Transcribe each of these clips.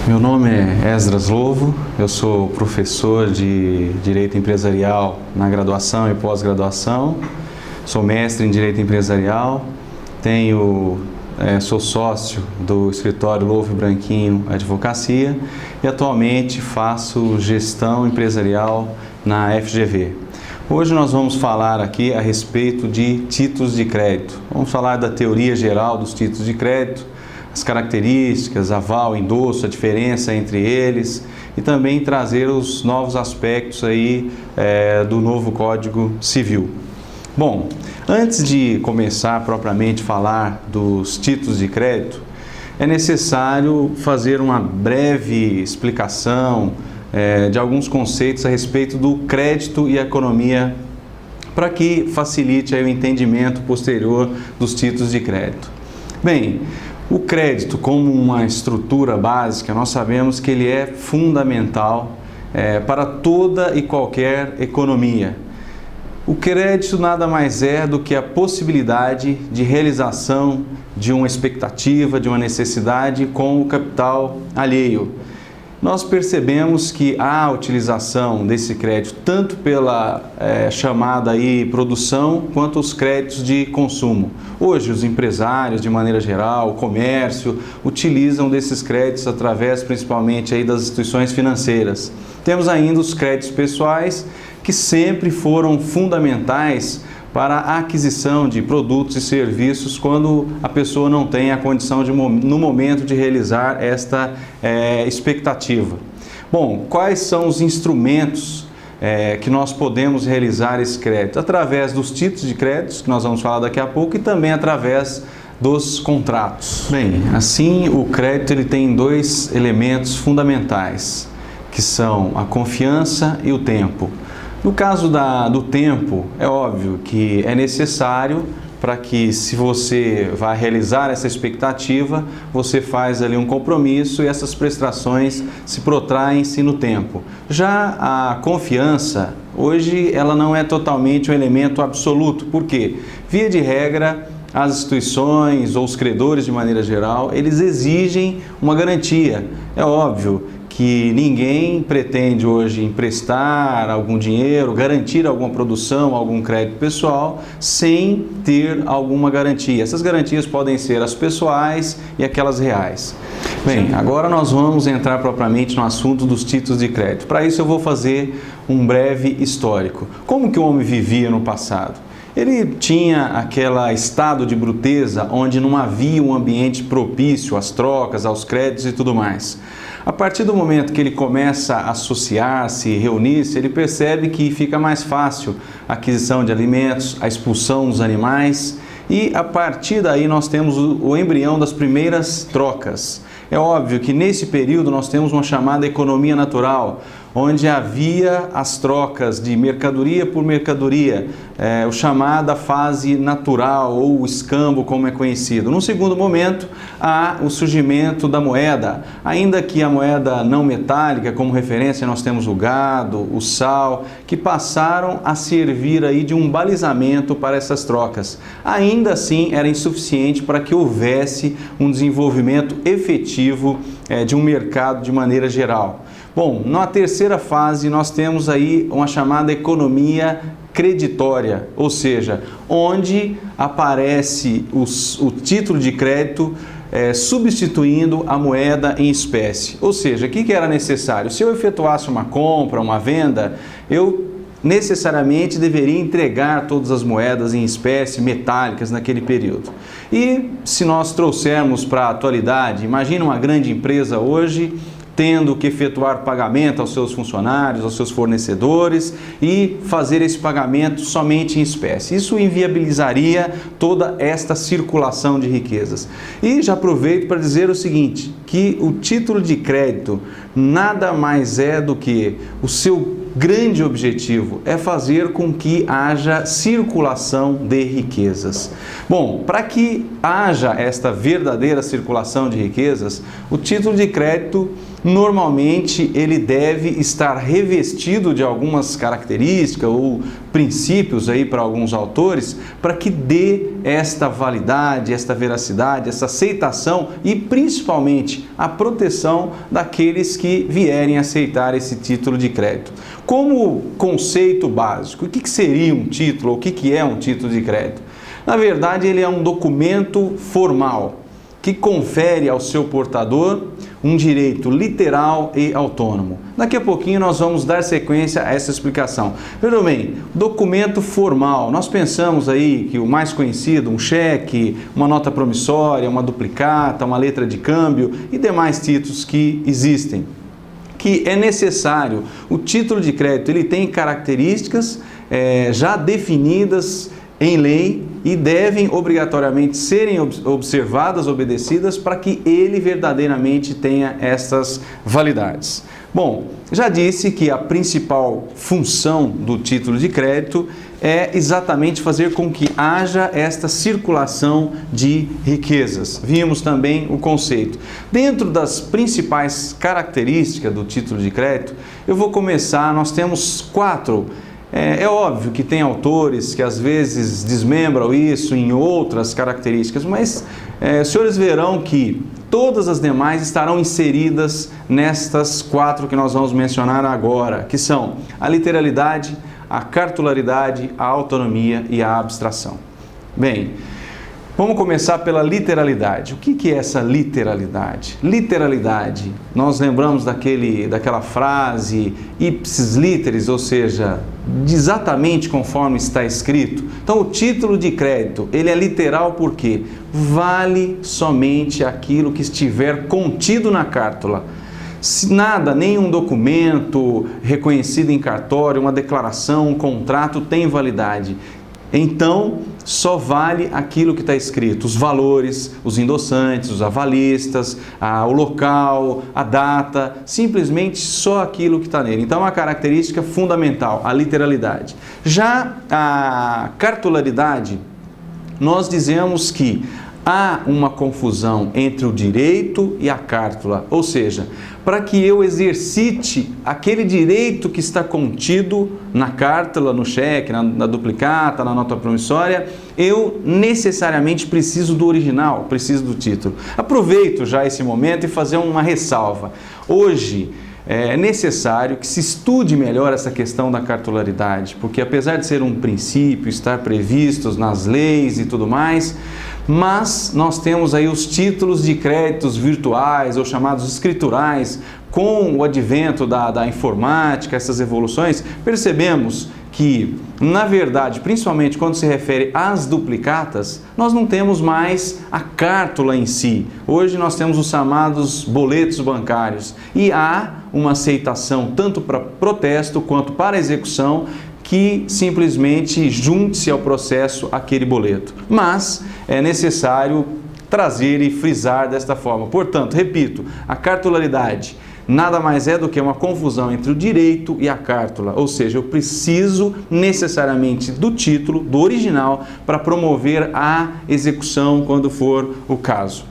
Meu nome é Esdras Lovo, eu sou professor de Direito Empresarial na graduação e pós-graduação, sou mestre em Direito Empresarial, sou sócio do escritório Lovo Branquinho Advocacia e atualmente faço gestão empresarial na FGV. Hoje nós vamos falar aqui a respeito de títulos de crédito. Vamos falar da teoria geral dos títulos de crédito, as características, aval, endosso, a diferença entre eles e também trazer os novos aspectos aí do novo Código Civil. Bom, antes de começar propriamente a falar dos títulos de crédito, é necessário fazer uma breve explicação de alguns conceitos a respeito do crédito e economia para que facilite aí o entendimento posterior dos títulos de crédito. Bem, o crédito como uma estrutura básica, nós sabemos que ele é fundamental para toda e qualquer economia. O crédito nada mais é do que a possibilidade de realização de uma expectativa, de uma necessidade com o capital alheio. Nós percebemos que a utilização desse crédito tanto pela chamada aí produção quanto os créditos de consumo. Hoje os empresários de maneira geral, o comércio, utilizam desses créditos através principalmente aí das instituições financeiras. Temos ainda os créditos pessoais que sempre foram fundamentais para a aquisição de produtos e serviços quando a pessoa não tem a condição no momento de realizar esta expectativa. Bom, quais são os instrumentos que nós podemos realizar esse crédito? Através dos títulos de créditos, que nós vamos falar daqui a pouco, e também através dos contratos. Bem, assim o crédito ele tem dois elementos fundamentais, que são a confiança e o tempo. No caso do tempo, é óbvio que é necessário para que, se você vai realizar essa expectativa, você faz ali um compromisso e essas prestações se protraem-se no tempo. Já a confiança, hoje, ela não é totalmente um elemento absoluto. Por quê? Via de regra, as instituições ou os credores, de maneira geral, eles exigem uma garantia. É óbvio que ninguém pretende hoje emprestar algum dinheiro, garantir alguma produção, algum crédito pessoal, sem ter alguma garantia. Essas garantias podem ser as pessoais e aquelas reais. Bem, agora nós vamos entrar propriamente no assunto dos títulos de crédito. Para isso eu vou fazer um breve histórico. Como que o homem vivia no passado? Ele tinha aquele estado de bruteza onde não havia um ambiente propício às trocas, aos créditos e tudo mais. A partir do momento que ele começa a associar-se, reunir-se, ele percebe que fica mais fácil a aquisição de alimentos, a expulsão dos animais e a partir daí nós temos o embrião das primeiras trocas. É óbvio que nesse período nós temos uma chamada economia natural, onde havia as trocas de mercadoria por mercadoria, o chamada fase natural ou o escambo, como é conhecido. No segundo momento, há o surgimento da moeda, ainda que a moeda não metálica, como referência nós temos o gado, o sal, que passaram a servir aí de um balizamento para essas trocas. Ainda assim, era insuficiente para que houvesse um desenvolvimento efetivo de um mercado de maneira geral. Bom, na terceira fase nós temos aí uma chamada economia creditória, ou seja, onde aparece o título de crédito substituindo a moeda em espécie. Ou seja, o que era necessário? Se eu efetuasse uma compra, uma venda, eu necessariamente deveria entregar todas as moedas em espécie metálicas naquele período. E se nós trouxermos para a atualidade, imagina uma grande empresa hoje tendo que efetuar pagamento aos seus funcionários, aos seus fornecedores e fazer esse pagamento somente em espécie. Isso inviabilizaria toda esta circulação de riquezas. E já aproveito para dizer o seguinte, que o título de crédito nada mais é do que o seu grande objetivo é fazer com que haja circulação de riquezas. Bom, para que haja esta verdadeira circulação de riquezas, o título de crédito normalmente ele deve estar revestido de algumas características ou princípios aí para alguns autores, para que dê esta validade, esta veracidade, essa aceitação e principalmente a proteção daqueles que vierem aceitar esse título de crédito. Como conceito básico, o que seria um título, ou o que é um título de crédito? Na verdade, ele é um documento formal que confere ao seu portador um direito literal e autônomo. Daqui a pouquinho nós vamos dar sequência a essa explicação. Veja bem, documento formal, nós pensamos aí que o mais conhecido, um cheque, uma nota promissória, uma duplicata, uma letra de câmbio e demais títulos que existem. Que é necessário, o título de crédito ele tem características já definidas em lei e devem obrigatoriamente serem observadas, obedecidas, para que ele verdadeiramente tenha essas validades. Bom, já disse que a principal função do título de crédito é exatamente fazer com que haja esta circulação de riquezas. Vimos também o conceito. Dentro das principais características do título de crédito, eu vou começar, nós temos 4. É óbvio que tem autores que às vezes desmembram isso em outras características, mas os senhores verão que todas as demais estarão inseridas nestas 4 que nós vamos mencionar agora, que são a literalidade, a cartularidade, a autonomia e a abstração. Bem, vamos começar pela literalidade. O que é essa literalidade? Literalidade, nós lembramos daquela frase ipsis literis, ou seja, exatamente conforme está escrito. Então, o título de crédito, ele é literal porque vale somente aquilo que estiver contido na cártula. Se nada, nenhum documento reconhecido em cartório, uma declaração, um contrato tem validade. Então, só vale aquilo que está escrito, os valores, os endossantes, os avalistas, o local, a data, simplesmente só aquilo que está nele. Então, é uma característica fundamental, a literalidade. Já a cartularidade, nós dizemos que há uma confusão entre o direito e a cártula, ou seja, para que eu exercite aquele direito que está contido na cártula, no cheque, na duplicata, na nota promissória, eu necessariamente preciso do original, preciso do título. Aproveito já esse momento e fazer uma ressalva. Hoje, é necessário que se estude melhor essa questão da cartularidade, porque apesar de ser um princípio, estar previstos nas leis e tudo mais, mas nós temos aí os títulos de créditos virtuais ou chamados escriturais. Com o advento da informática, essas evoluções, percebemos que, na verdade, principalmente quando se refere às duplicatas, nós não temos mais a cártula em si. Hoje nós temos os chamados boletos bancários e há uma aceitação tanto para protesto quanto para execução que simplesmente junte-se ao processo aquele boleto. Mas é necessário trazer e frisar desta forma. Portanto, repito, a cartularidade nada mais é do que uma confusão entre o direito e a cártula, ou seja, eu preciso necessariamente do título, do original, para promover a execução quando for o caso.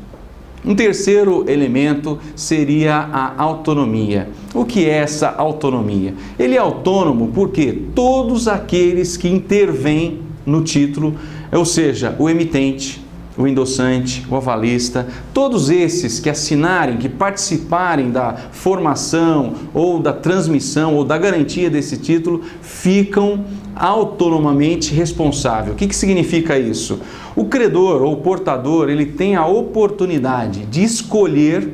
Um terceiro elemento seria a autonomia. O que é essa autonomia? Ele é autônomo porque todos aqueles que intervêm no título, ou seja, o emitente, o endossante, o avalista, todos esses que assinarem, que participarem da formação ou da transmissão ou da garantia desse título, ficam autonomamente responsáveis. O que significa isso? O credor ou portador, ele tem a oportunidade de escolher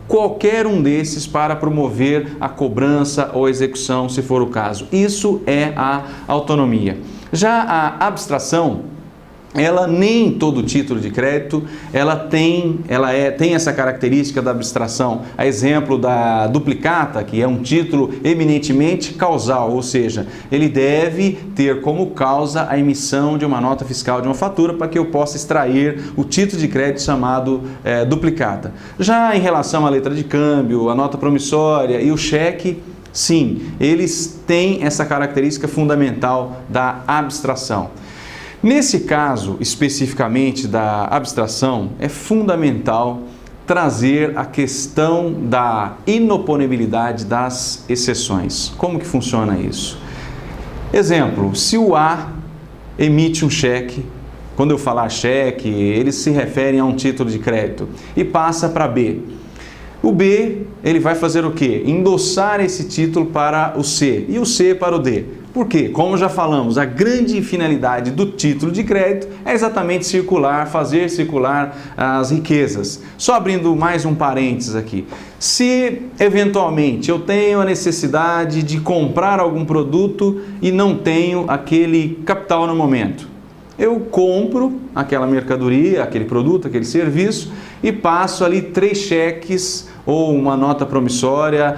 qualquer um desses para promover a cobrança ou execução, se for o caso. Isso é a autonomia. Já a abstração, ela nem todo título de crédito, tem essa característica da abstração. A exemplo da duplicata, que é um título eminentemente causal, ou seja, ele deve ter como causa a emissão de uma nota fiscal, de uma fatura, para que eu possa extrair o título de crédito chamado duplicata. Já em relação à letra de câmbio, a nota promissória e o cheque, sim, eles têm essa característica fundamental da abstração. Nesse caso, especificamente da abstração, é fundamental trazer a questão da inoponibilidade das exceções. Como que funciona isso? Exemplo, se o A emite um cheque, quando eu falar cheque, eles se referem a um título de crédito, e passa para B. O B, ele vai fazer o quê? Endossar esse título para o C e o C para o D. Por quê? Como já falamos, a grande finalidade do título de crédito é exatamente circular, fazer circular as riquezas. Só abrindo mais um parênteses aqui. Se, eventualmente, eu tenho a necessidade de comprar algum produto e não tenho aquele capital no momento, eu compro aquela mercadoria, aquele produto, aquele serviço e passo ali 3 cheques ou uma nota promissória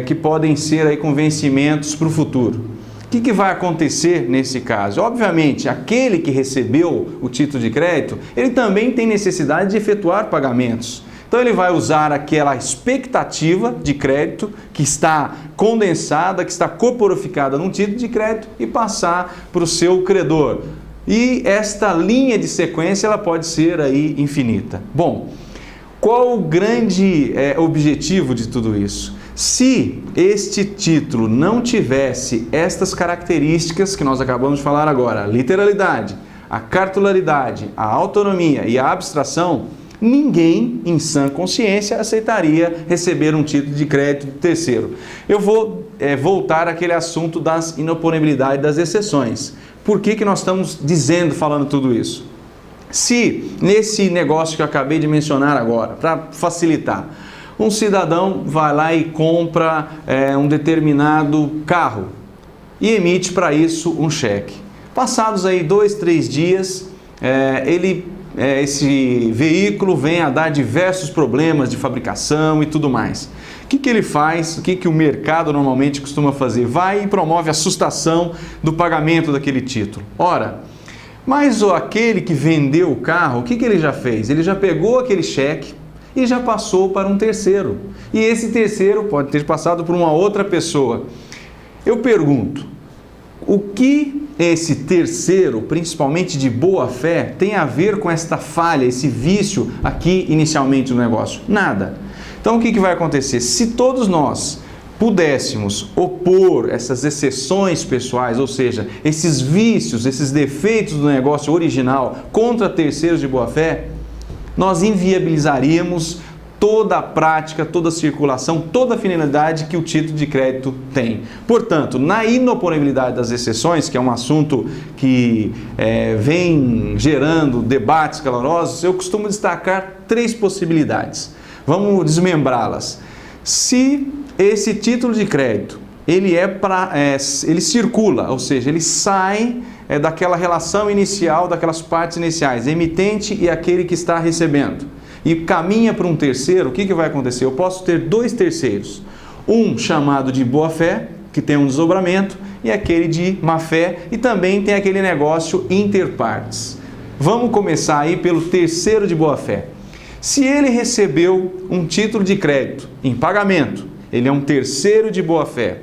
que podem ser aí com vencimentos para o futuro. O que vai acontecer nesse caso? Obviamente, aquele que recebeu o título de crédito, ele também tem necessidade de efetuar pagamentos. Então ele vai usar aquela expectativa de crédito que está condensada, que está corporificada num título de crédito e passar para o seu credor. E esta linha de sequência ela pode ser aí infinita. Bom, qual o grande objetivo de tudo isso? Se este título não tivesse estas características que nós acabamos de falar agora, a literalidade, a cartularidade, a autonomia e a abstração, ninguém em sã consciência aceitaria receber um título de crédito do terceiro. Eu vou voltar àquele assunto das inoponibilidades das exceções. Por que nós estamos falando tudo isso? Se nesse negócio que eu acabei de mencionar agora, para facilitar, um cidadão vai lá e compra um determinado carro e emite para isso um cheque. Passados aí 2, 3 dias, esse veículo vem a dar diversos problemas de fabricação e tudo mais. O que ele faz? O que o mercado normalmente costuma fazer? Vai e promove a sustação do pagamento daquele título. Ora, mas aquele que vendeu o carro, o que ele já fez? Ele já pegou aquele cheque e já passou para um terceiro. E esse terceiro pode ter passado por uma outra pessoa. Eu pergunto, o que esse terceiro, principalmente de boa fé, tem a ver com esta falha, esse vício aqui inicialmente no negócio? Nada. Então o que vai acontecer? Se todos nós pudéssemos opor essas exceções pessoais, ou seja, esses vícios, esses defeitos do negócio original contra terceiros de boa fé, nós inviabilizaríamos toda a prática, toda a circulação, toda a finalidade que o título de crédito tem. Portanto, na inoponibilidade das exceções, que é um assunto que vem gerando debates calorosos, eu costumo destacar 3 possibilidades. Vamos desmembrá-las. Se esse título de crédito ele circula, ou seja, ele sai daquela relação inicial, daquelas partes iniciais, emitente e aquele que está recebendo, e caminha para um terceiro, o que vai acontecer? Eu posso ter 2 terceiros, um chamado de boa-fé, que tem um desdobramento, e aquele de má-fé, e também tem aquele negócio interpartes. Vamos começar aí pelo terceiro de boa-fé. Se ele recebeu um título de crédito em pagamento, ele é um terceiro de boa-fé,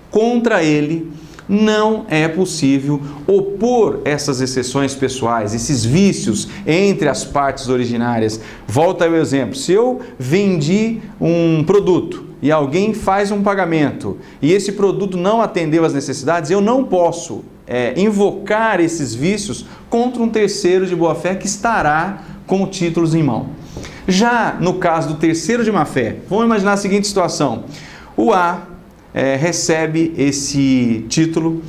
contra ele não é possível opor essas exceções pessoais, esses vícios entre as partes originárias. Volta ao exemplo, se eu vendi um produto e alguém faz um pagamento e esse produto não atendeu às necessidades, eu não posso invocar esses vícios contra um terceiro de boa-fé que estará com títulos em mão. Já no caso do terceiro de má-fé, vamos imaginar a seguinte situação: o A recebe esse título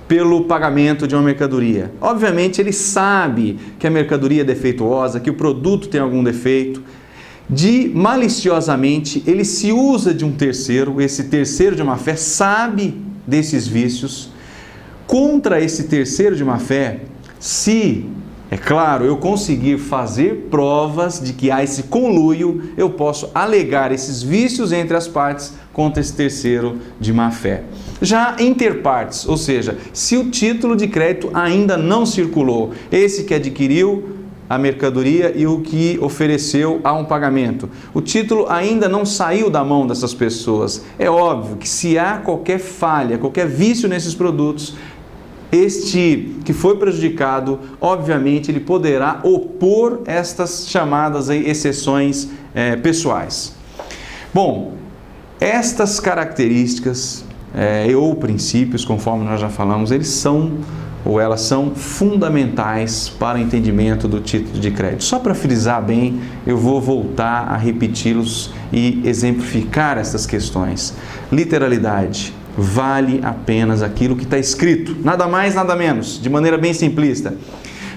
pelo pagamento de uma mercadoria. Obviamente ele sabe que a mercadoria é defeituosa, que o produto tem algum defeito. Maliciosamente ele se usa de um terceiro, esse terceiro de má-fé sabe desses vícios. Contra esse terceiro de má-fé, se, é claro, eu conseguir fazer provas de que há esse conluio, eu posso alegar esses vícios entre as partes contra esse terceiro de má-fé. Já interpartes, ou seja, se o título de crédito ainda não circulou, esse que adquiriu a mercadoria e o que ofereceu a um pagamento, o título ainda não saiu da mão dessas pessoas. É óbvio que se há qualquer falha, qualquer vício nesses produtos, este que foi prejudicado, obviamente, ele poderá opor estas chamadas aí, exceções pessoais. Bom, estas características ou princípios, conforme nós já falamos, eles são ou elas são fundamentais para o entendimento do título de crédito. Só para frisar bem, eu vou voltar a repeti-los e exemplificar essas questões. Literalidade. Vale apenas aquilo que está escrito, nada mais, nada menos, de maneira bem simplista.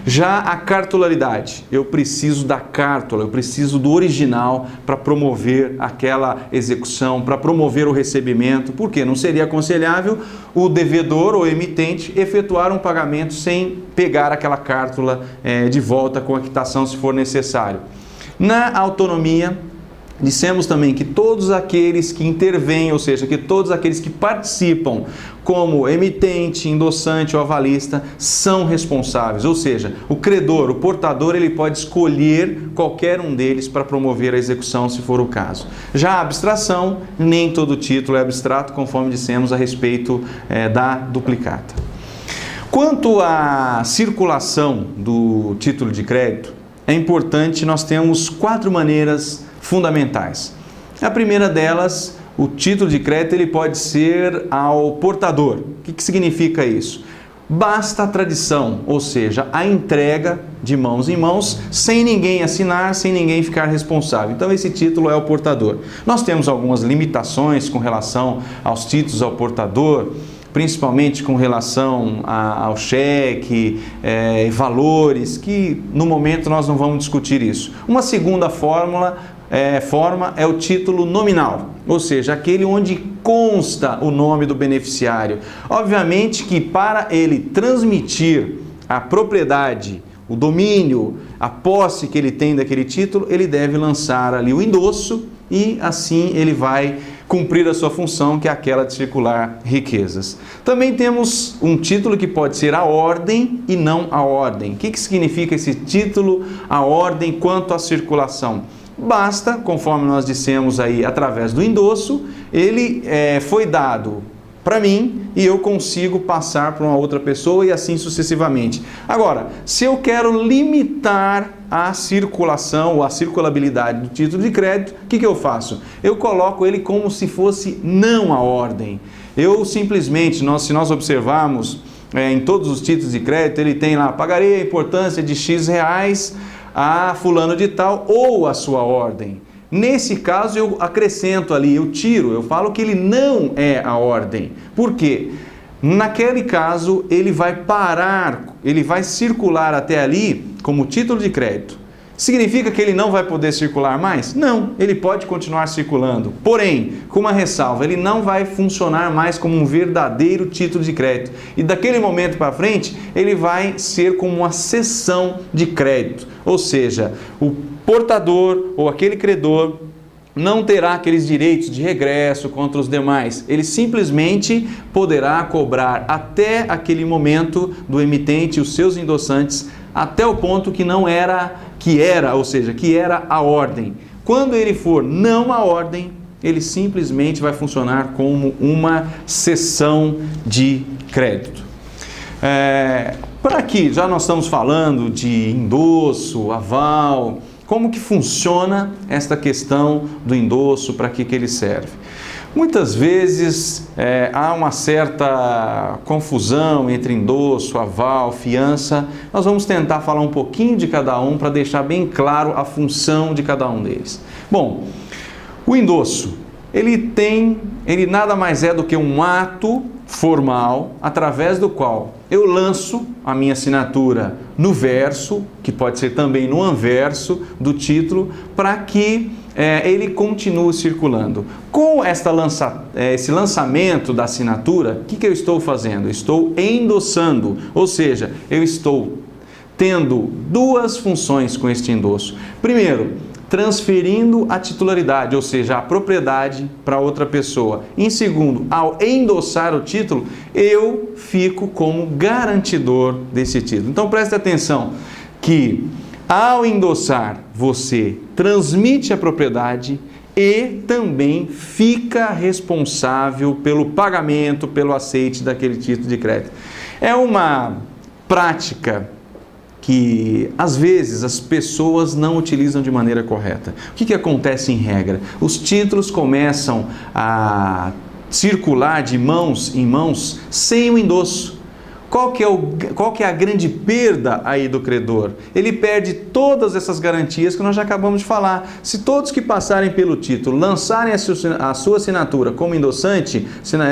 Já a cartularidade, eu preciso da cártula, eu preciso do original para promover aquela execução, para promover o recebimento, porque não seria aconselhável o devedor ou emitente efetuar um pagamento sem pegar aquela cártula de volta com a quitação se for necessário. Na autonomia, dissemos também que todos aqueles que intervêm, ou seja, que todos aqueles que participam como emitente, endossante ou avalista, são responsáveis, ou seja, o credor, o portador, ele pode escolher qualquer um deles para promover a execução, se for o caso. Já a abstração, nem todo título é abstrato, conforme dissemos a respeito da duplicata. Quanto à circulação do título de crédito, é importante, nós temos 4 maneiras fundamentais. A primeira delas, o título de crédito ele pode ser ao portador. O que significa isso? Basta a tradição, ou seja, a entrega de mãos em mãos, sem ninguém assinar, sem ninguém ficar responsável. Então esse título é o portador. Nós temos algumas limitações com relação aos títulos ao portador, principalmente com relação ao cheque, valores, que no momento nós não vamos discutir isso. Uma segunda forma é o título nominal, ou seja, aquele onde consta o nome do beneficiário. Obviamente que para ele transmitir a propriedade, o domínio, a posse que ele tem daquele título, ele deve lançar ali o endosso e assim ele vai cumprir a sua função, que é aquela de circular riquezas. Também temos um título que pode ser a ordem e não a ordem. O que significa esse título, a ordem quanto à circulação? Basta, conforme nós dissemos aí, através do endosso, ele foi dado para mim e eu consigo passar para uma outra pessoa e assim sucessivamente. Agora, se eu quero limitar a circulação ou a circulabilidade do título de crédito, o que eu faço? Eu coloco ele como se fosse não a ordem. Eu simplesmente, se nós observarmos em todos os títulos de crédito, ele tem lá, pagarei a importância de X reais a fulano de tal ou a sua ordem. Nesse caso eu acrescento ali, eu falo que ele não é a ordem. Por quê? Naquele caso ele vai parar, ele vai circular até ali como título de crédito. Significa que ele não vai poder circular mais? Não, ele pode continuar circulando. Porém, com uma ressalva, ele não vai funcionar mais como um verdadeiro título de crédito. E daquele momento para frente, ele vai ser como uma cessão de crédito. Ou seja, o portador ou aquele credor não terá aqueles direitos de regresso contra os demais. Ele simplesmente poderá cobrar até aquele momento do emitente e os seus endossantes até o ponto que era a ordem. Quando ele for não a ordem, ele simplesmente vai funcionar como uma cessão de crédito. Por aqui, já nós estamos falando de endosso, aval, como que funciona esta questão do endosso, para que ele serve. Muitas vezes há uma certa confusão entre endosso, aval, fiança. Nós vamos tentar falar um pouquinho de cada um para deixar bem claro a função de cada um deles. Bom, o endosso, ele nada mais é do que um ato formal através do qual eu lanço a minha assinatura no verso, que pode ser também no anverso do título, para que ele continue circulando. Com esse lançamento da assinatura, o que eu estou fazendo? Eu estou endossando, ou seja, eu estou tendo 2 funções com este endosso. Primeiro, transferindo a titularidade, ou seja, a propriedade para outra pessoa. Em segundo, ao endossar o título, eu fico como garantidor desse título. Então preste atenção que ao endossar, você transmite a propriedade e também fica responsável pelo pagamento, pelo aceite daquele título de crédito. É uma prática que às vezes as pessoas não utilizam de maneira correta. O que acontece em regra? Os títulos começam a circular de mãos em mãos sem o endosso. Qual que é a grande perda aí do credor? Ele perde todas essas garantias que nós já acabamos de falar. Se todos que passarem pelo título lançarem a sua assinatura como endossante,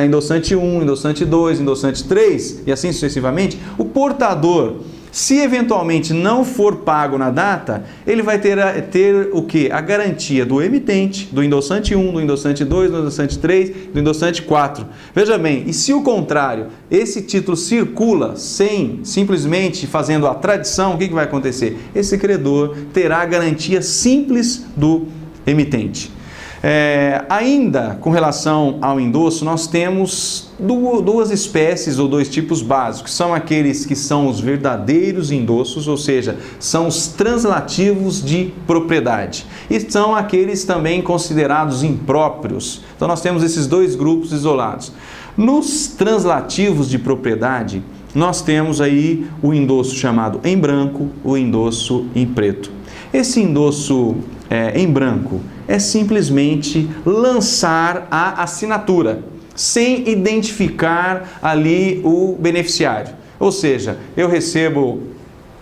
endossante 1, endossante 2, endossante 3 e assim sucessivamente, o portador, se eventualmente não for pago na data, ele vai ter o quê? A garantia do emitente, do endossante 1, do endossante 2, do endossante 3, do endossante 4. Veja bem, e se o contrário, esse título circula sem simplesmente fazendo a tradição, o que vai acontecer? Esse credor terá a garantia simples do emitente. Ainda com relação ao endosso, nós temos duas espécies ou dois tipos básicos. São aqueles que são os verdadeiros endossos, ou seja, são os translativos de propriedade. E são aqueles também considerados impróprios. Então nós temos esses dois grupos isolados. Nos translativos de propriedade, nós temos aí o endosso chamado em branco, o endosso em preto. Esse endosso em branco é simplesmente lançar a assinatura, sem identificar ali o beneficiário. Ou seja, eu recebo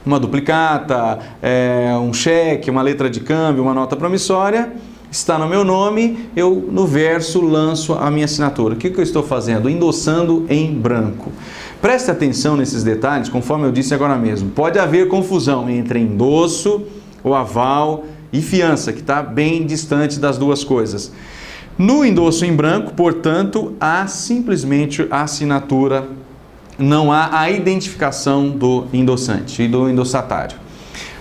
uma duplicata, um cheque, uma letra de câmbio, uma nota promissória, está no meu nome, eu no verso lanço a minha assinatura. O que eu estou fazendo? Endossando em branco. Preste atenção nesses detalhes, conforme eu disse agora mesmo. Pode haver confusão entre endosso, o aval e fiança, que está bem distante das duas coisas. No endosso em branco, portanto, há simplesmente a assinatura, não há a identificação do endossante e do endossatário.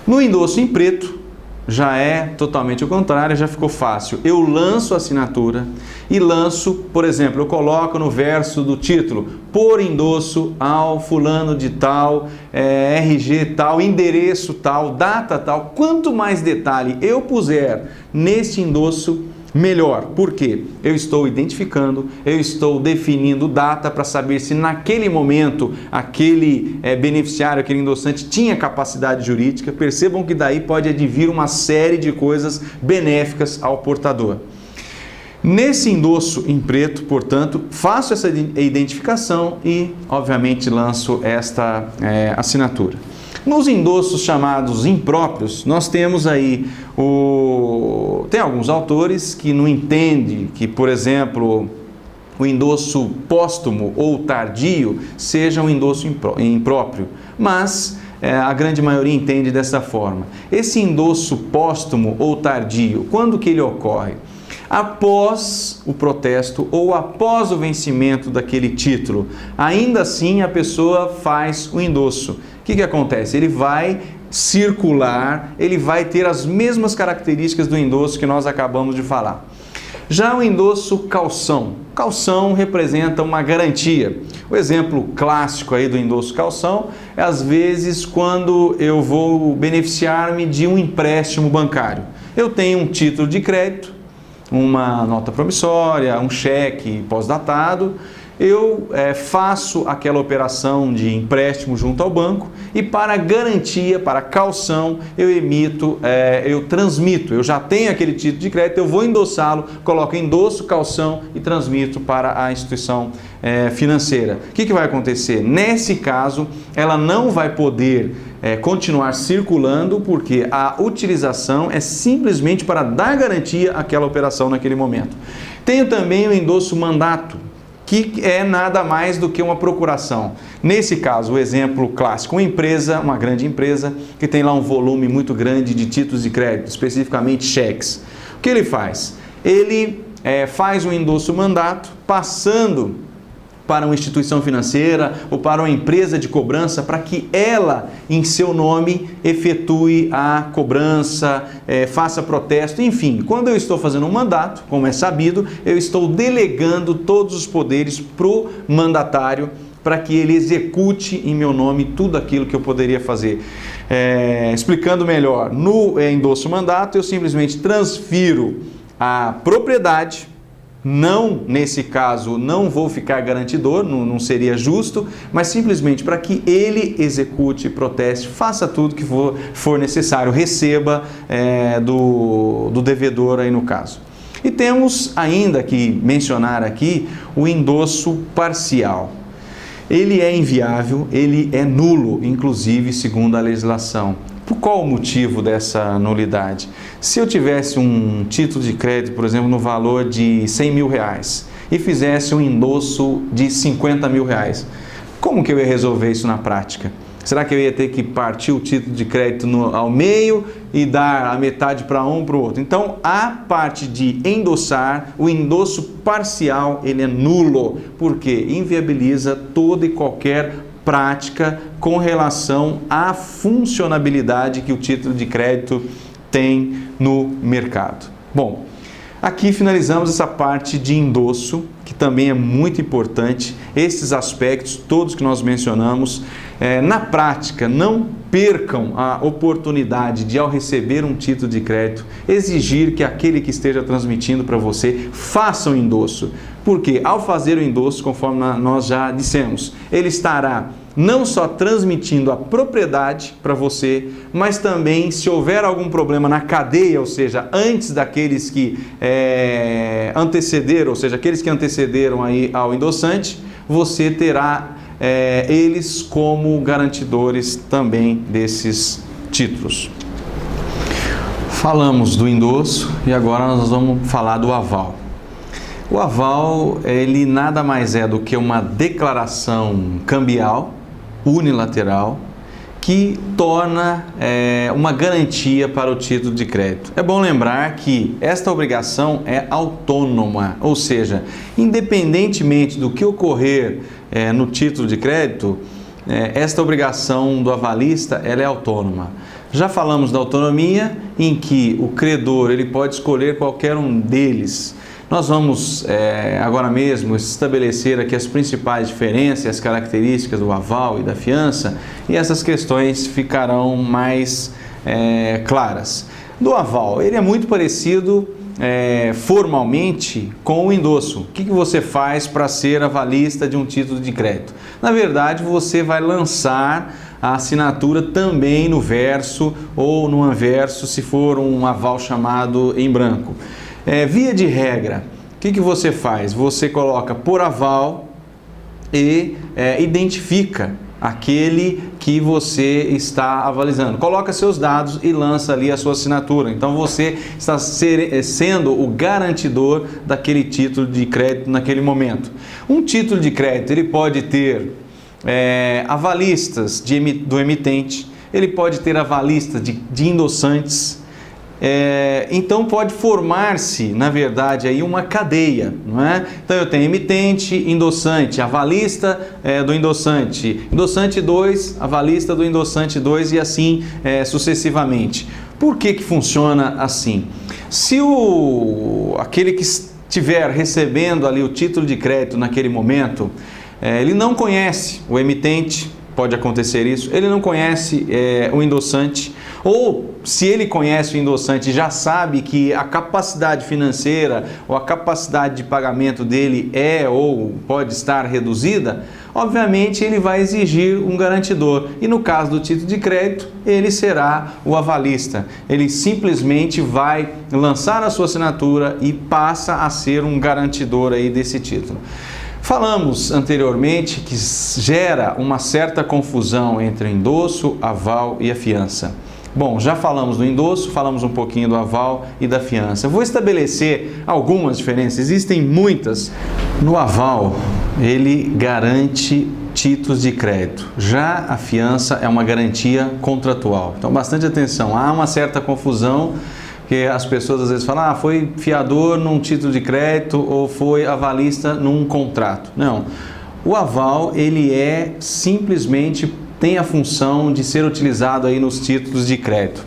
No endosso em preto, já é totalmente o contrário, já ficou fácil. Eu lanço a assinatura e lanço, por exemplo, eu coloco no verso do título, por endosso ao fulano de tal, RG tal, endereço tal, data tal. Quanto mais detalhe eu puser nesse endosso, melhor. Por quê? Eu estou identificando, eu estou definindo data para saber se naquele momento aquele beneficiário, aquele endossante tinha capacidade jurídica. Percebam que daí pode advir uma série de coisas benéficas ao portador. Nesse endosso em preto, portanto, faço essa identificação e, obviamente, lanço esta assinatura. Nos endossos chamados impróprios, nós temos aí tem alguns autores que não entendem que, por exemplo, o endosso póstumo ou tardio seja um endosso impróprio, mas a grande maioria entende dessa forma. Esse endosso póstumo ou tardio, quando que ele ocorre? Após o protesto ou após o vencimento daquele título. Ainda assim, a pessoa faz o endosso. O que acontece? Ele vai circular, ele vai ter as mesmas características do endosso que nós acabamos de falar. Já o endosso calção. Calção representa uma garantia. O exemplo clássico aí do endosso calção é, às vezes, quando eu vou beneficiar-me de um empréstimo bancário. Eu tenho um título de crédito, uma nota promissória, um cheque pós-datado, eu faço aquela operação de empréstimo junto ao banco e para garantia, para calção, eu transmito, eu já tenho aquele título de crédito, eu vou endossá-lo, coloco endosso, calção e transmito para a instituição financeira. O que vai acontecer? Nesse caso, ela não vai poder continuar circulando, porque a utilização é simplesmente para dar garantia àquela operação naquele momento. Tenho também o endosso mandato, que é nada mais do que uma procuração. Nesse caso, o exemplo clássico, uma grande empresa, que tem lá um volume muito grande de títulos de crédito, especificamente cheques. O que ele faz? Ele faz um endosso mandato, passando para uma instituição financeira ou para uma empresa de cobrança, para que ela, em seu nome, efetue a cobrança, faça protesto, enfim. Quando eu estou fazendo um mandato, como é sabido, eu estou delegando todos os poderes para o mandatário, para que ele execute em meu nome tudo aquilo que eu poderia fazer. Explicando melhor, no endosso mandato, eu simplesmente transfiro a propriedade. Não, nesse caso, não vou ficar garantidor, não seria justo, mas simplesmente para que ele execute, proteste, faça tudo que for necessário, receba do devedor aí no caso. E temos ainda que mencionar aqui o endosso parcial. Ele é inviável, ele é nulo, inclusive segundo a legislação. Por qual o motivo dessa nulidade? Se eu tivesse um título de crédito, por exemplo, no valor de R$100 mil e fizesse um endosso de R$50 mil, como que eu ia resolver isso na prática? Será que eu ia ter que partir o título de crédito ao meio e dar a metade para um para o outro? Então, a parte de endossar, o endosso parcial, ele é nulo, porque inviabiliza toda e qualquer prática com relação à funcionabilidade que o título de crédito tem no mercado. Bom, aqui finalizamos essa parte de endosso, que também é muito importante. Esses aspectos, todos que nós mencionamos, na prática, não percam a oportunidade de, ao receber um título de crédito, exigir que aquele que esteja transmitindo para você faça o endosso. Porque ao fazer o endosso, conforme nós já dissemos, ele estará não só transmitindo a propriedade para você, mas também, se houver algum problema na cadeia, ou seja, antes daqueles que antecederam, ou seja, aqueles que antecederam aí ao endossante, você terá eles como garantidores também desses títulos. Falamos do endosso e agora nós vamos falar do aval. O aval, ele nada mais é do que uma declaração cambial unilateral que torna uma garantia para o título de crédito. É bom lembrar que esta obrigação é autônoma, ou seja, independentemente do que ocorrer no título de crédito, esta obrigação do avalista ela é autônoma. Já falamos da autonomia, em que o credor ele pode escolher qualquer um deles. Nós vamos agora mesmo estabelecer aqui as principais diferenças, as características do aval e da fiança, e essas questões ficarão mais claras. Do aval, ele é muito parecido formalmente com o endosso. O que você faz para ser avalista de um título de crédito? Na verdade, você vai lançar a assinatura também no verso ou no anverso, se for um aval chamado em branco. Via de regra, o que você faz? Você coloca por aval e identifica aquele que você está avalizando. Coloca seus dados e lança ali a sua assinatura. Então você está sendo o garantidor daquele título de crédito naquele momento. Um título de crédito ele pode ter avalistas do emitente, ele pode ter avalistas de endossantes. Então pode formar-se, na verdade, aí uma cadeia, não é? Então eu tenho emitente, endossante, avalista do endossante, endossante 2, avalista do endossante 2 e assim sucessivamente. Por que funciona assim? Se aquele que estiver recebendo ali o título de crédito naquele momento, ele não conhece o emitente, pode acontecer isso, ele não conhece o endossante, ou se ele conhece o endossante e já sabe que a capacidade financeira ou a capacidade de pagamento dele ou pode estar reduzida, obviamente ele vai exigir um garantidor. E no caso do título de crédito, ele será o avalista. Ele simplesmente vai lançar a sua assinatura e passa a ser um garantidor aí desse título. Falamos anteriormente que gera uma certa confusão entre o endosso, aval e a fiança. Bom, já falamos do endosso, falamos um pouquinho do aval e da fiança. Eu vou estabelecer algumas diferenças, existem muitas. No aval, ele garante títulos de crédito. Já a fiança é uma garantia contratual. Então, bastante atenção, há uma certa confusão, que as pessoas às vezes falam, foi fiador num título de crédito ou foi avalista num contrato. Não, o aval, ele simplesmente tem a função de ser utilizado aí nos títulos de crédito.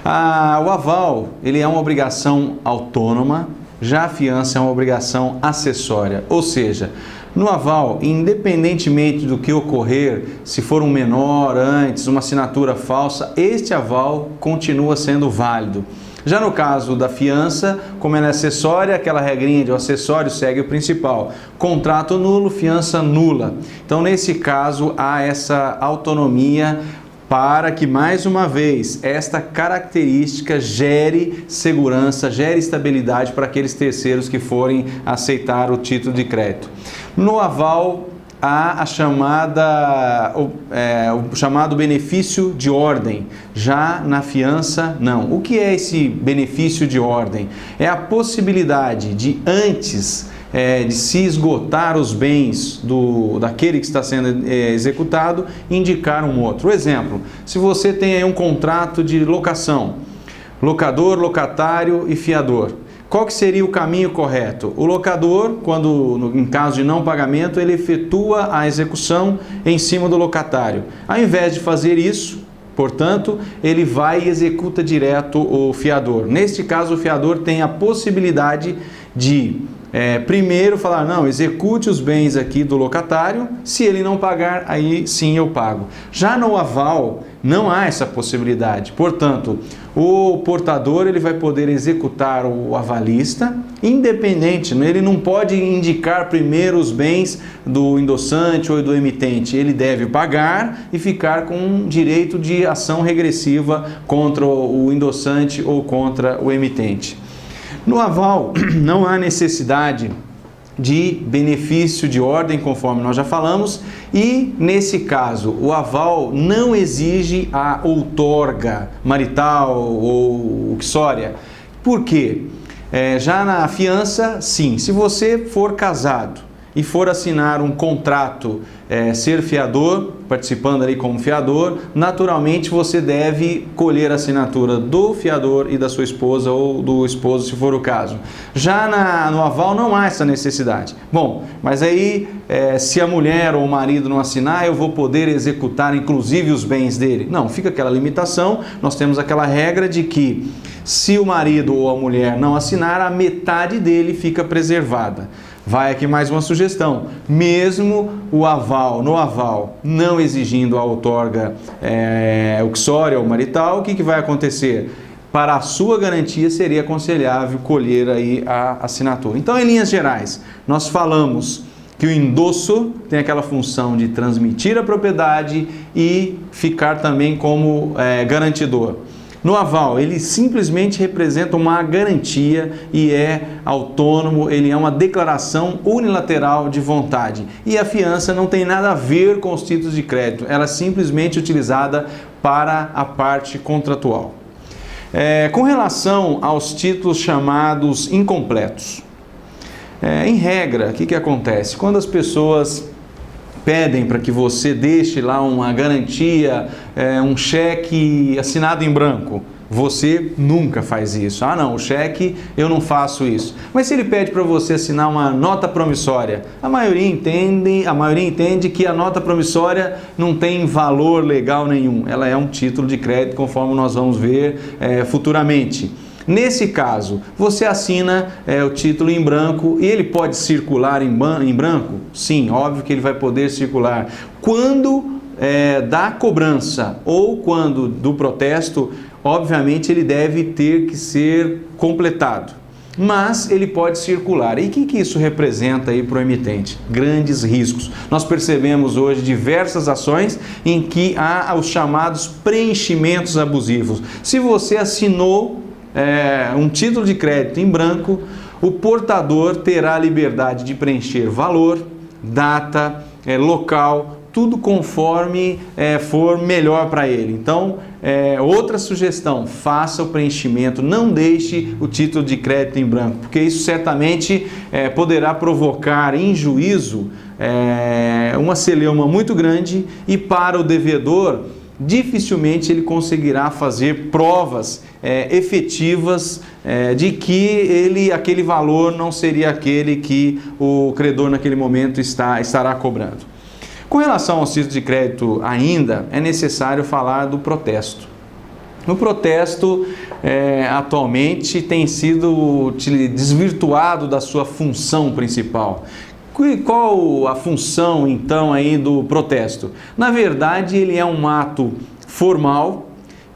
O aval, ele é uma obrigação autônoma, já a fiança é uma obrigação acessória, ou seja, no aval, independentemente do que ocorrer, se for um menor antes, uma assinatura falsa, este aval continua sendo válido. Já no caso da fiança, como ela é acessória, aquela regrinha de o acessório segue o principal. Contrato nulo, fiança nula. Então, nesse caso, há essa autonomia para que, mais uma vez, esta característica gere segurança, gere estabilidade para aqueles terceiros que forem aceitar o título de crédito. No aval, há o chamado benefício de ordem, já na fiança, não. O que é esse benefício de ordem? É a possibilidade de, antes de se esgotar os bens daquele que está sendo executado, indicar um outro. Exemplo, se você tem aí um contrato de locação, locador, locatário e fiador, qual que seria o caminho correto? O locador, em caso de não pagamento, ele efetua a execução em cima do locatário. Ao invés de fazer isso, portanto, ele vai e executa direto o fiador. Neste caso, o fiador tem a possibilidade de primeiro falar, não, execute os bens aqui do locatário, se ele não pagar, aí sim eu pago. Já no aval, não há essa possibilidade. Portanto, o portador ele vai poder executar o avalista, independente, ele não pode indicar primeiro os bens do endossante ou do emitente. Ele deve pagar e ficar com direito de ação regressiva contra o endossante ou contra o emitente. No aval, não há necessidade de benefício de ordem, conforme nós já falamos, e nesse caso, o aval não exige a outorga marital ou uxória. Por quê? Já na fiança, sim, se você for casado e for assinar um contrato, ser fiador, participando ali como fiador, naturalmente você deve colher a assinatura do fiador e da sua esposa ou do esposo, se for o caso. Já no aval não há essa necessidade. Bom, mas aí se a mulher ou o marido não assinar, eu vou poder executar inclusive os bens dele? Não, fica aquela limitação, nós temos aquela regra de que se o marido ou a mulher não assinar, a metade dele fica preservada. Vai aqui mais uma sugestão, mesmo no aval, não exigindo a outorga uxória ou marital, o que vai acontecer? Para a sua garantia seria aconselhável colher aí a assinatura. Então, em linhas gerais, nós falamos que o endosso tem aquela função de transmitir a propriedade e ficar também como garantidor. No aval, ele simplesmente representa uma garantia e é autônomo, ele é uma declaração unilateral de vontade. E a fiança não tem nada a ver com os títulos de crédito, ela é simplesmente utilizada para a parte contratual. Com relação aos títulos chamados incompletos, em regra, o que acontece? Quando as pessoas pedem para que você deixe lá uma garantia, um cheque assinado em branco, você nunca faz isso. Ah não, o cheque eu não faço isso. Mas se ele pede para você assinar uma nota promissória, a maioria entende que a nota promissória não tem valor legal nenhum. Ela é um título de crédito, conforme nós vamos ver futuramente. Nesse caso, você assina o título em branco e ele pode circular em branco? Sim, óbvio que ele vai poder circular. Quando da cobrança ou quando do protesto, obviamente ele deve ter que ser completado. Mas ele pode circular. E o que isso representa aí para o emitente? Grandes riscos. Nós percebemos hoje diversas ações em que há os chamados preenchimentos abusivos. Se você assinou um título de crédito em branco, o portador terá a liberdade de preencher valor, data, local, tudo conforme for melhor para ele. Então, outra sugestão, faça o preenchimento, não deixe o título de crédito em branco, porque isso certamente poderá provocar em juízo uma celeuma muito grande e para o devedor, dificilmente ele conseguirá fazer provas efetivas de que aquele valor não seria aquele que o credor naquele momento estará cobrando. Com relação aos títulos de crédito ainda, é necessário falar do protesto. O protesto atualmente tem sido desvirtuado da sua função principal. Qual a função então aí do protesto? Na verdade, ele é um ato formal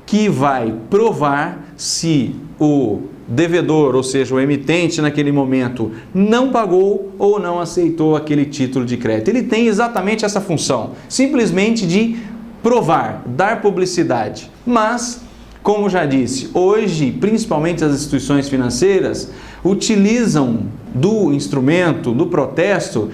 que vai provar se o devedor, ou seja, o emitente naquele momento não pagou ou não aceitou aquele título de crédito. Ele tem exatamente essa função, simplesmente de provar, dar publicidade. Mas, como já disse, hoje, principalmente as instituições financeiras, utilizam do instrumento, do protesto,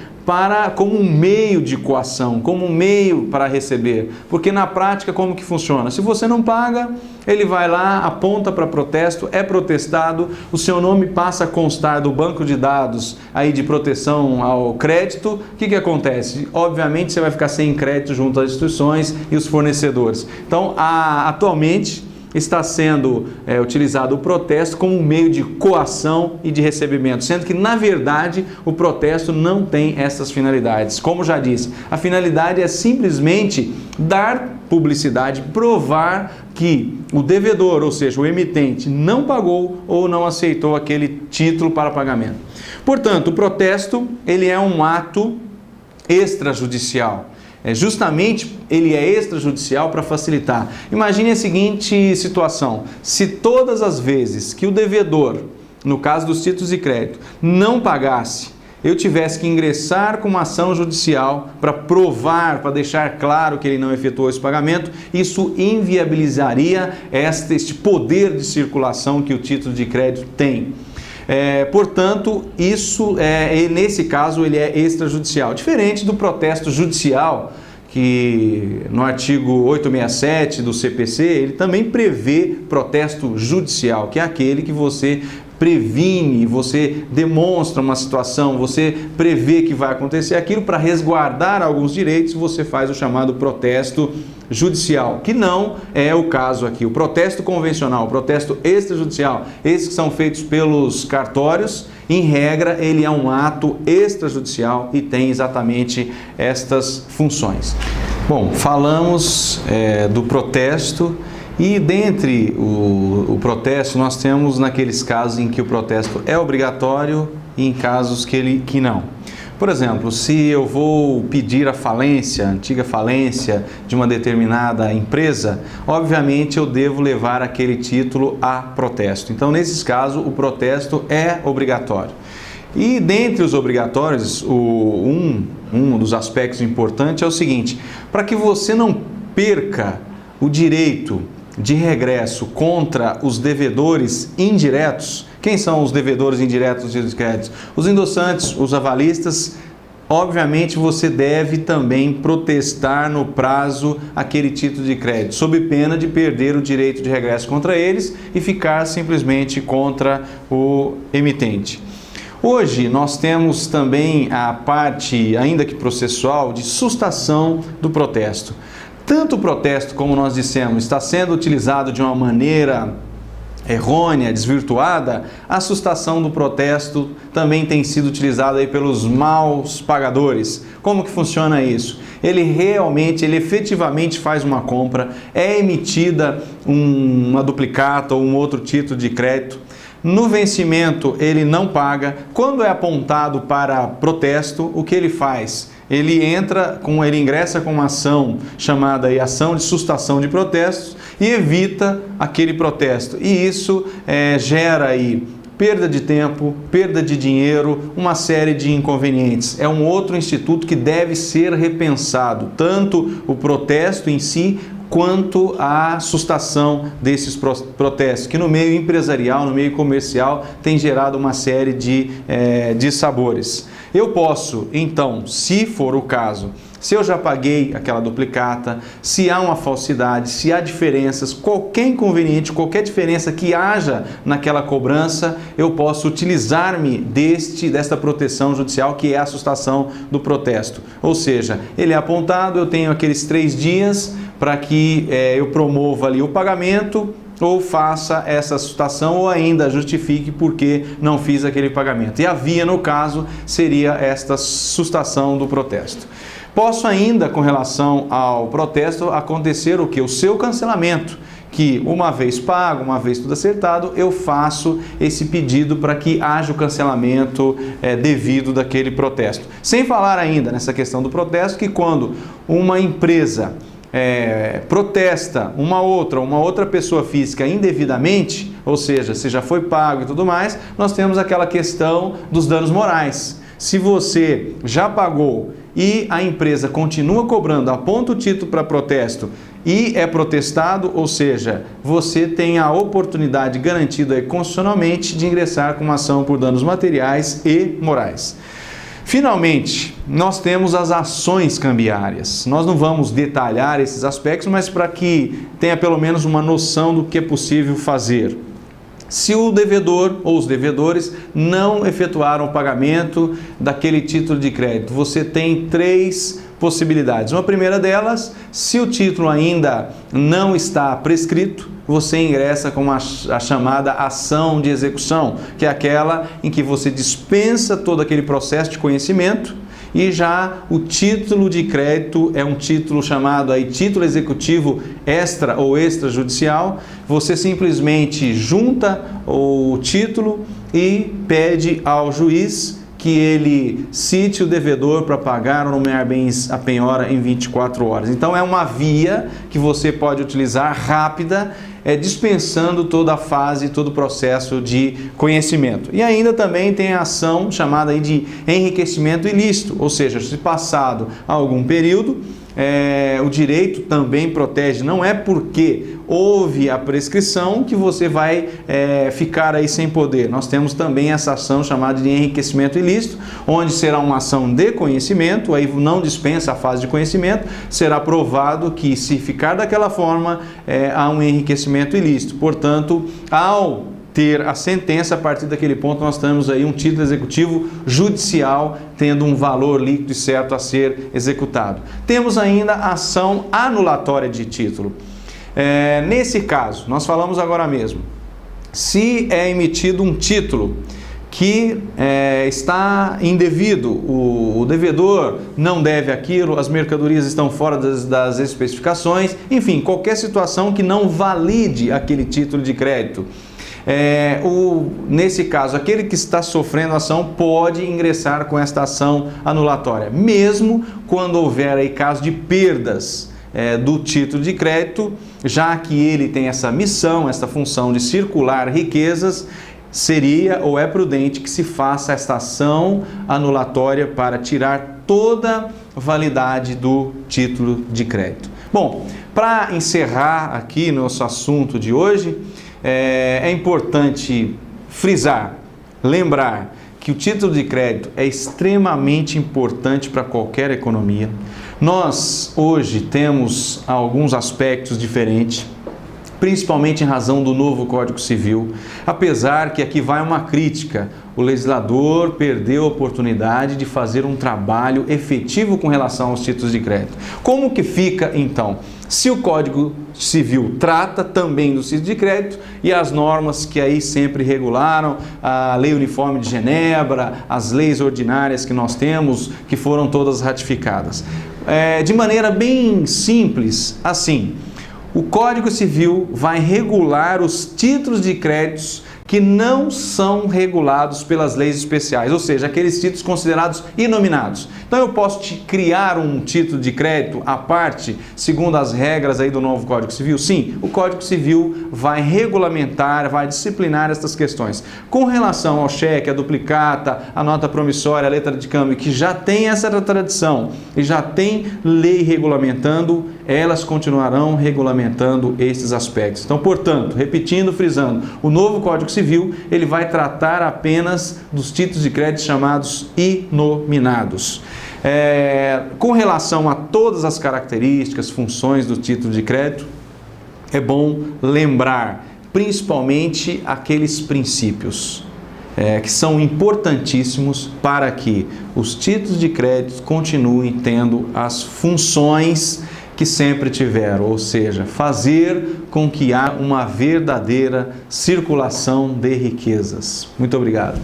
como um meio de coação, como um meio para receber. Porque na prática, como que funciona? Se você não paga, ele vai lá, aponta para protesto, é protestado, o seu nome passa a constar do banco de dados aí de proteção ao crédito. O que acontece? Obviamente você vai ficar sem crédito junto às instituições e os fornecedores. Então, atualmente, está sendo utilizado o protesto como um meio de coação e de recebimento, sendo que, na verdade, o protesto não tem essas finalidades. Como já disse, a finalidade é simplesmente dar publicidade, provar que o devedor, ou seja, o emitente, não pagou ou não aceitou aquele título para pagamento. Portanto, o protesto ele é um ato extrajudicial. Justamente ele é extrajudicial para facilitar. Imagine a seguinte situação: se todas as vezes que o devedor, no caso dos títulos de crédito, não pagasse, eu tivesse que ingressar com uma ação judicial para provar, para deixar claro que ele não efetuou esse pagamento, isso inviabilizaria este poder de circulação que o título de crédito tem. Portanto, nesse caso ele é extrajudicial, diferente do protesto judicial, que no artigo 867 do CPC, ele também prevê protesto judicial, que é aquele que você previne, você demonstra uma situação, você prevê que vai acontecer aquilo para resguardar alguns direitos, você faz o chamado protesto judicial, que não é o caso aqui. O protesto convencional, o protesto extrajudicial, esses que são feitos pelos cartórios, em regra, ele é um ato extrajudicial e tem exatamente estas funções. Bom, falamos do protesto. E dentre o protesto, nós temos naqueles casos em que o protesto é obrigatório e em casos que não. Por exemplo, se eu vou pedir a falência, a antiga falência de uma determinada empresa, obviamente eu devo levar aquele título a protesto. Então, nesses casos, o protesto é obrigatório. E dentre os obrigatórios, um dos aspectos importantes é o seguinte: para que você não perca o direito de regresso contra os devedores indiretos. Quem são os devedores indiretos dos títulos de crédito? Os endossantes, os avalistas. Obviamente você deve também protestar no prazo aquele título de crédito, sob pena de perder o direito de regresso contra eles e ficar simplesmente contra o emitente. Hoje nós temos também a parte, ainda que processual, de sustação do protesto. Tanto o protesto, como nós dissemos, está sendo utilizado de uma maneira errônea, desvirtuada, a sustação do protesto também tem sido utilizada aí pelos maus pagadores. Como que funciona isso? Ele efetivamente faz uma compra, é emitida uma duplicata ou um outro título de crédito. No vencimento ele não paga. Quando é apontado para protesto, o que ele faz? Ele ingressa com uma ação chamada aí, ação de sustação de protestos e evita aquele protesto. E isso gera aí perda de tempo, perda de dinheiro, uma série de inconvenientes. É um outro instituto que deve ser repensado, tanto o protesto em si, quanto a sustação desses protestos, que no meio empresarial, no meio comercial, tem gerado uma série de dissabores. Eu posso, então, se for o caso, se eu já paguei aquela duplicata, se há uma falsidade, se há diferenças, qualquer inconveniente, qualquer diferença que haja naquela cobrança, eu posso utilizar-me desta proteção judicial, que é a sustação do protesto. Ou seja, ele é apontado, eu tenho aqueles 3 dias para que eu promova ali o pagamento, ou faça essa sustação, ou ainda justifique porque não fiz aquele pagamento. E a via, no caso, seria esta sustação do protesto. Posso ainda, com relação ao protesto, acontecer o que? O seu cancelamento, que uma vez pago, uma vez tudo acertado, eu faço esse pedido para que haja o cancelamento devido daquele protesto. Sem falar ainda nessa questão do protesto, que quando uma empresa protesta uma outra pessoa física indevidamente, ou seja, se já foi pago e tudo mais, nós temos aquela questão dos danos morais. Se você já pagou e a empresa continua cobrando, aponta o título para protesto e é protestado, ou seja, você tem a oportunidade garantida constitucionalmente de ingressar com uma ação por danos materiais e morais. Finalmente, nós temos as ações cambiárias. Nós não vamos detalhar esses aspectos, mas para que tenha pelo menos uma noção do que é possível fazer. Se o devedor ou os devedores não efetuaram o pagamento daquele título de crédito, você tem 3 possibilidades. Uma primeira delas, se o título ainda não está prescrito, você ingressa com a chamada ação de execução, que é aquela em que você dispensa todo aquele processo de conhecimento e já o título de crédito é um título chamado aí título executivo extra ou extrajudicial. Você simplesmente junta o título e pede ao juiz que ele cite o devedor para pagar ou nomear bens a penhora em 24 horas. Então é uma via que você pode utilizar rápida, dispensando toda a fase, todo o processo de conhecimento. E ainda também tem a ação chamada aí de enriquecimento ilícito, ou seja, se passado algum período, o direito também protege, não é porque houve a prescrição que você vai ficar aí sem poder. Nós temos também essa ação chamada de enriquecimento ilícito, onde será uma ação de conhecimento, aí não dispensa a fase de conhecimento, será provado que se ficar daquela forma, há um enriquecimento ilícito. Portanto, ao ter a sentença, a partir daquele ponto nós temos aí um título executivo judicial tendo um valor líquido e certo a ser executado. Temos ainda a ação anulatória de título. Nesse caso, nós falamos agora mesmo, se é emitido um título que está indevido, o devedor não deve aquilo, as mercadorias estão fora das especificações, enfim, qualquer situação que não valide aquele título de crédito. Nesse caso, aquele que está sofrendo a ação pode ingressar com esta ação anulatória, mesmo quando houver aí caso de perdas do título de crédito, já que ele tem essa missão, essa função de circular riquezas, seria ou é prudente que se faça esta ação anulatória para tirar toda a validade do título de crédito. Bom, para encerrar aqui nosso assunto de hoje, é importante frisar, lembrar que o título de crédito é extremamente importante para qualquer economia. Nós hoje temos alguns aspectos diferentes, principalmente em razão do novo Código Civil, apesar que aqui vai uma crítica. O legislador perdeu a oportunidade de fazer um trabalho efetivo com relação aos títulos de crédito. Como que fica então? Se o Código Civil trata também do título de crédito e as normas que aí sempre regularam, a Lei Uniforme de Genebra, as leis ordinárias que nós temos, que foram todas ratificadas. De maneira bem simples, assim, o Código Civil vai regular os títulos de créditos que não são regulados pelas leis especiais, ou seja, aqueles títulos considerados inominados. Então eu posso criar um título de crédito à parte, segundo as regras aí do novo Código Civil? Sim, o Código Civil vai regulamentar, vai disciplinar estas questões. Com relação ao cheque, a duplicata, a nota promissória, a letra de câmbio, que já tem essa tradição e já tem lei regulamentando, elas continuarão regulamentando esses aspectos. Então, portanto, repetindo, frisando, o novo Código Civil, ele vai tratar apenas dos títulos de crédito chamados inominados. Com relação a todas as características, funções do título de crédito, é bom lembrar principalmente aqueles princípios que são importantíssimos para que os títulos de crédito continuem tendo as funções que sempre tiveram, ou seja, fazer com que há uma verdadeira circulação de riquezas. Muito obrigado.